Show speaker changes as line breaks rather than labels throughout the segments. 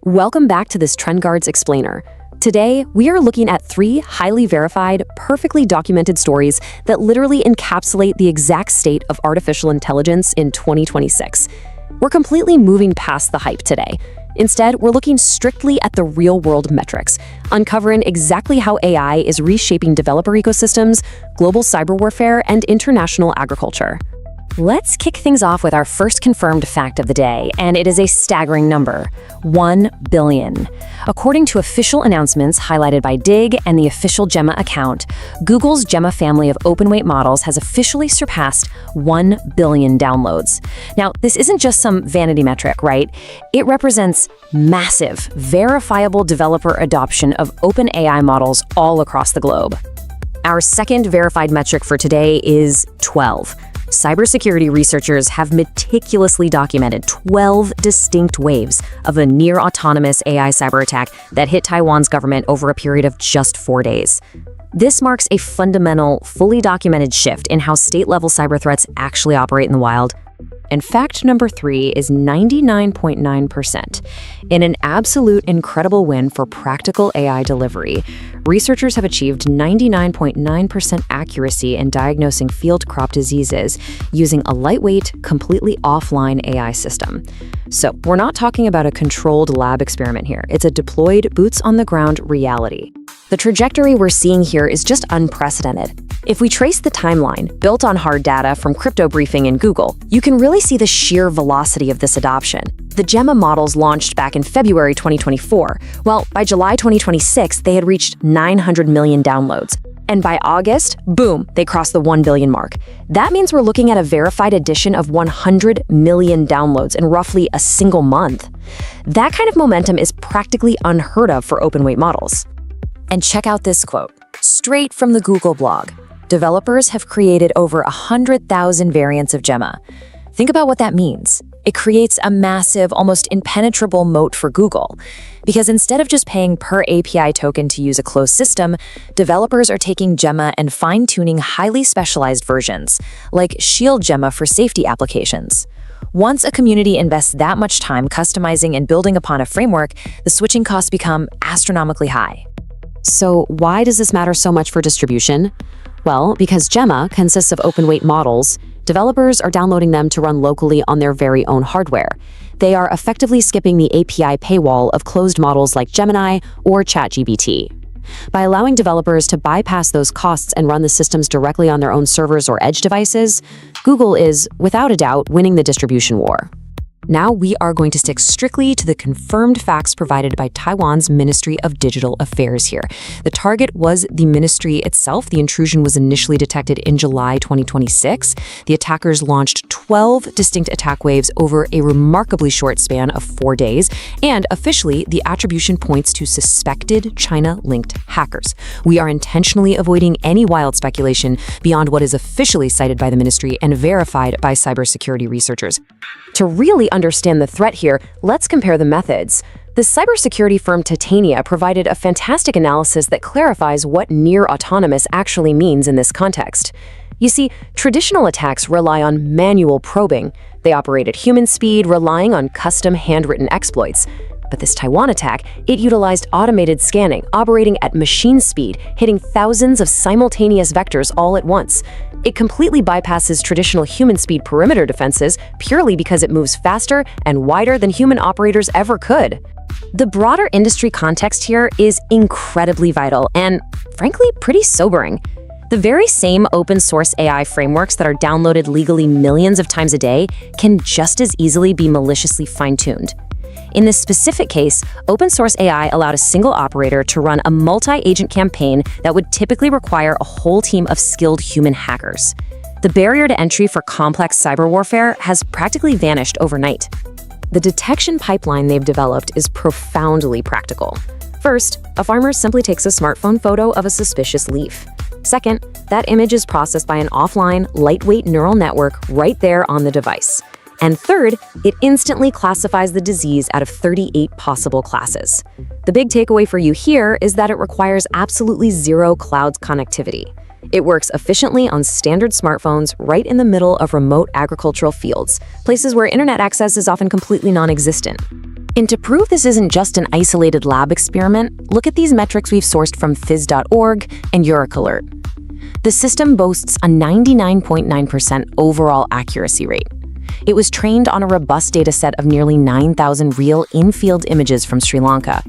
Welcome back to this TrendGuards Explainer. Today, we are looking at 3 highly verified, perfectly documented stories that literally encapsulate the exact state of artificial intelligence in 2026. We're completely moving past the hype today. Instead, we're looking strictly at the real-world metrics, uncovering exactly how AI is reshaping developer ecosystems, global cyber warfare, and international agriculture. Let's kick things off with our first confirmed fact of the day, and it is a staggering number: 1 billion. According to official announcements highlighted by Dig and the official Gemma account, Google's Gemma family of open-weight models has officially surpassed 1 billion downloads. Now, this isn't just some vanity metric, right? It represents massive, verifiable developer adoption of open AI models all across the globe. Our second verified metric for today is 12. Cybersecurity researchers have meticulously documented 12 distinct waves of a near-autonomous AI cyberattack that hit Taiwan's government over a period of just 4 days. This marks a fundamental, fully documented shift in how state-level cyber threats actually operate in the wild. And fact number 3 is 99.9%. In an absolute incredible win for practical AI delivery, researchers have achieved 99.9% accuracy in diagnosing field crop diseases using a lightweight, completely offline AI system. So we're not talking about a controlled lab experiment here. It's a deployed, boots-on-the-ground reality. The trajectory we're seeing here is just unprecedented. If we trace the timeline, built on hard data from Crypto Briefing and Google, you can really see the sheer velocity of this adoption. The Gemma models launched back in February 2024. Well, by July 2026, they had reached 900 million downloads. And by August, boom, they crossed the 1 billion mark. That means we're looking at a verified addition of 100 million downloads in roughly a single month. That kind of momentum is practically unheard of for open-weight models. And check out this quote, straight from the Google blog. Developers have created over 100,000 variants of Gemma. Think about what that means. It creates a massive, almost impenetrable moat for Google. Because instead of just paying per API token to use a closed system, developers are taking Gemma and fine-tuning highly specialized versions, like Shield Gemma for safety applications. Once a community invests that much time customizing and building upon a framework, the switching costs become astronomically high. So why does this matter so much for distribution? Well, because Gemma consists of open-weight models, developers are downloading them to run locally on their very own hardware. They are effectively skipping the API paywall of closed models like Gemini or ChatGPT. By allowing developers to bypass those costs and run the systems directly on their own servers or edge devices, Google is, without a doubt, winning the distribution war. Now we are going to stick strictly to the confirmed facts provided by Taiwan's Ministry of Digital Affairs here. The target was the ministry itself. The intrusion was initially detected in July 2026. The attackers launched 12 distinct attack waves over a remarkably short span of 4 days, and officially, the attribution points to suspected China-linked hackers. We are intentionally avoiding any wild speculation beyond what is officially cited by the ministry and verified by cybersecurity researchers. To really understand the threat here, let's compare the methods. The cybersecurity firm Titania provided a fantastic analysis that clarifies what near-autonomous actually means in this context. You see, traditional attacks rely on manual probing. They operate at human speed, relying on custom handwritten exploits. But this Taiwan attack, it utilized automated scanning, operating at machine speed, hitting thousands of simultaneous vectors all at once. It completely bypasses traditional human speed perimeter defenses purely because it moves faster and wider than human operators ever could. The broader industry context here is incredibly vital and, frankly, pretty sobering. The very same open-source AI frameworks that are downloaded legally millions of times a day can just as easily be maliciously fine-tuned. In this specific case, open-source AI allowed a single operator to run a multi-agent campaign that would typically require a whole team of skilled human hackers. The barrier to entry for complex cyber warfare has practically vanished overnight. The detection pipeline they've developed is profoundly practical. First, a farmer simply takes a smartphone photo of a suspicious leaf. Second, that image is processed by an offline, lightweight neural network right there on the device. And third, it instantly classifies the disease out of 38 possible classes. The big takeaway for you here is that it requires absolutely zero cloud connectivity. It works efficiently on standard smartphones right in the middle of remote agricultural fields, places where internet access is often completely non-existent. And to prove this isn't just an isolated lab experiment, look at these metrics we've sourced from phys.org and EuroCalert. The system boasts a 99.9% overall accuracy rate. It was trained on a robust dataset of nearly 9,000 real in-field images from Sri Lanka.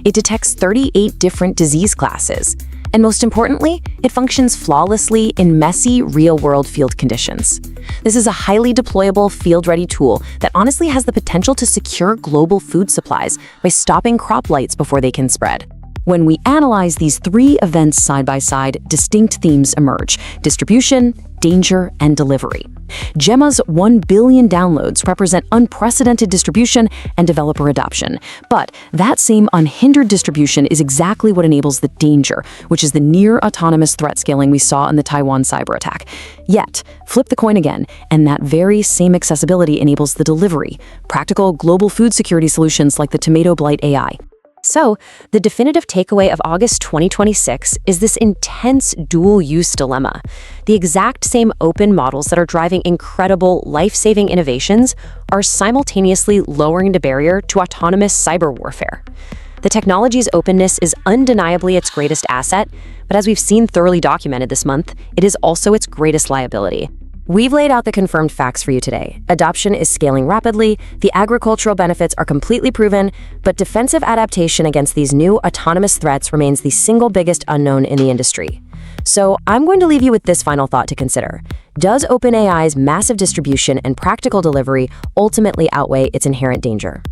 It detects 38 different disease classes. And most importantly, it functions flawlessly in messy, real-world field conditions. This is a highly deployable, field-ready tool that honestly has the potential to secure global food supplies by stopping crop blights before they can spread. When we analyze these three events side by side, distinct themes emerge: distribution, danger, and delivery. Gemma's 1 billion downloads represent unprecedented distribution and developer adoption. But that same unhindered distribution is exactly what enables the danger, which is the near-autonomous threat scaling we saw in the Taiwan cyberattack. Yet, flip the coin again, and that very same accessibility enables the delivery, practical global food security solutions like the tomato Blight AI. So, the definitive takeaway of August 2026 is this intense dual-use dilemma. The exact same open models that are driving incredible, life-saving innovations are simultaneously lowering the barrier to autonomous cyber warfare. The technology's openness is undeniably its greatest asset, but as we've seen thoroughly documented this month, it is also its greatest liability. We've laid out the confirmed facts for you today. Adoption is scaling rapidly, the agricultural benefits are completely proven, but defensive adaptation against these new autonomous threats remains the single biggest unknown in the industry. So I'm going to leave you with this final thought to consider. Does OpenAI's massive distribution and practical delivery ultimately outweigh its inherent danger?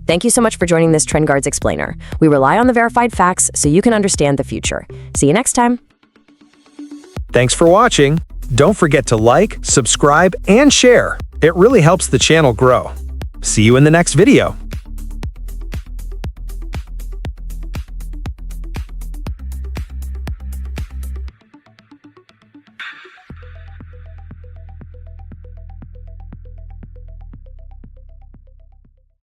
Thank you so much for joining this TrendGuards Explainer. We rely on the verified facts so you can understand the future. See you next time.
Thanks for watching. Don't forget to like, subscribe, and share. It really helps the channel grow. See you in the next video.